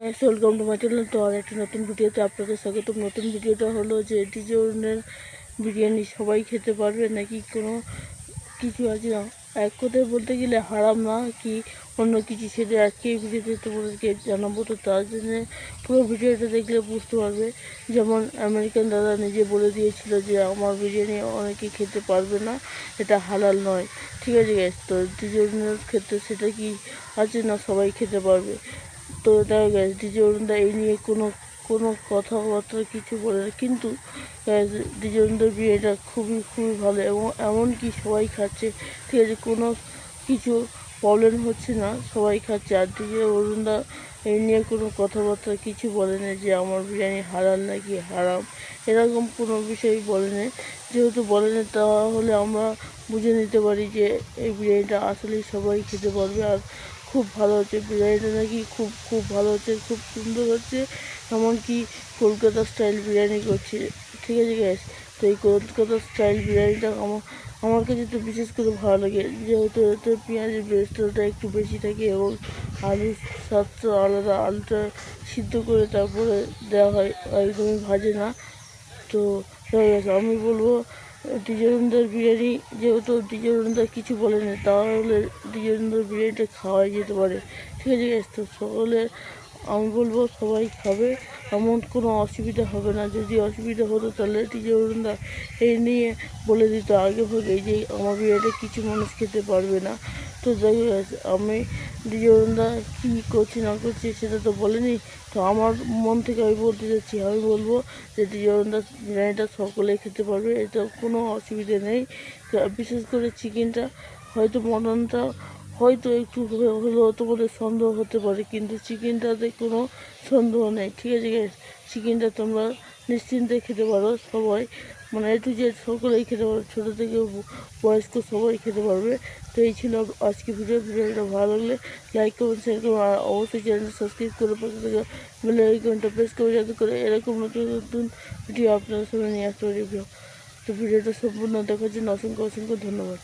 Welcome to my channel. তো আর একটা নতুন ভিডিওতে আপনাদের স্বাগতম। নতুন ভিডিওটা হলো যে ডিজনের বিরিয়ানি সবাই খেতে পারবে নাকি কোনো কিছু আছে না, এক কথায় বলতে গেলে হারাম না কি অন্য কিছু, সেটা আজকে এই ভিডিওতে তোমাদেরকে জানাবো। তো তার জন্য পুরো ভিডিওটা দেখলে বুঝতে পারবে। যেমন আমেরিকান দাদা নিজে বলে দিয়েছিল যে আমার বিরিয়ানি অনেকে খেতে পারবে না, এটা হালাল নয়। ঠিক আছে গ্যাস, তো ডিজনের ক্ষেত্রে সেটা কি আছে না, সবাই খেতে পারবে। তো দেখা গেছে ডিজে অরুণদা এই নিয়ে কোনো কোনো কথাবার্তা কিছু বলে না, কিন্তু ডিজে অরুণদার বিয়েটা খুবই ভালো এবং এমনকি সবাই খাচ্ছে। ঠিক আছে, কোনো কিছু প্রবলেম হচ্ছে না, সবাই খাচ্ছে। আর ডিজে অরুণদা এই নিয়ে কোনো কথাবার্তা কিছু বলে না যে আমার বিরিয়ানি হালাল নাকি হারাম, এরকম কোনো বিষয় বলে না। যেহেতু বলে না, তাহলে আমরা বুঝে নিতে পারি যে এই বিরিয়ানিটা আসলেই সবাই খেতে পারবে। আর খুব ভালো হচ্ছে বিরিয়ানিটা, নাকি খুব ভালো হচ্ছে, খুব সুন্দর হচ্ছে। এমনকি কলকাতা স্টাইল বিরিয়ানি করছে। ঠিক আছে গ্যাস, তো এই কলকাতা স্টাইল বিরিয়ানিটা আমার কাছে তো বিশেষ করে ভালো লাগে, যেহেতু এতে পেঁয়াজের বেরেস্তাটা একটু বেশি থাকে এবং আলুর স্বাদটা আলাদা। আলুটা সিদ্ধ করে তারপরে দেওয়া হয়, একদমই ভাজে না। তো আমি বলবো ডিজেরুন্দার বিরিয়ানি, যেহেতু ডিজেরুন্দা কিছু বলেনি, তাহলে ডিজেরুন্দার বিরিয়ানিটা খাওয়াই যেতে পারে। ঠিক আছে গ্যাস, তো সকলে আমি বলবো সবাই খাবে, এমন কোনো অসুবিধা হবে না। যদি অসুবিধা হতো তাহলে ডিজেরুন্দা এই নিয়ে বলে দিত আগে ভাগে যে আমার বিরিয়ানিটা কিছু মানুষ খেতে পারবে না। তো যাই হোক, আমি ডিজেরুন্দা কী করছি না করছি সেটা তো বলেনি। তো আমার মন থেকে আমি বলতে চাচ্ছি, আমি বলবো যে ডিজেরুন্দা বিরিয়ানিটা সকলে খেতে পারবে, এটা কোনো অসুবিধে নেই। বিশেষ করে চিকেনটা, হয়তো মটনটা হয়তো একটু হলেও তোমাদের সন্দেহ হতে পারে, কিন্তু চিকেনটাতে কোনো সন্দেহ নেই। ঠিক আছে গ্যাস, চিকেনটা তোমরা নিশ্চিন্তে খেতে পারো, সবাই মানে একটু যে সকলেই খেতে পারো, ছোটো থেকে বয়স্ক সবাই খেতে পারবে। তো এই ছিল আজকে ভিডিওটা ভালো লাগলে লাইক কমেন্ট শেয়ার করুন, আর অবশ্যই চ্যানেলটা সাবস্ক্রাইব করে পাশে থেকে বেল আইকনটা প্রেস করে, যাতে করে এরকম নতুন নতুন ভিডিও আপনাদের সামনে নিয়ে আসতে পারি। তো ভিডিওটা সম্পূর্ণ দেখার জন্য অসংখ্য ধন্যবাদ।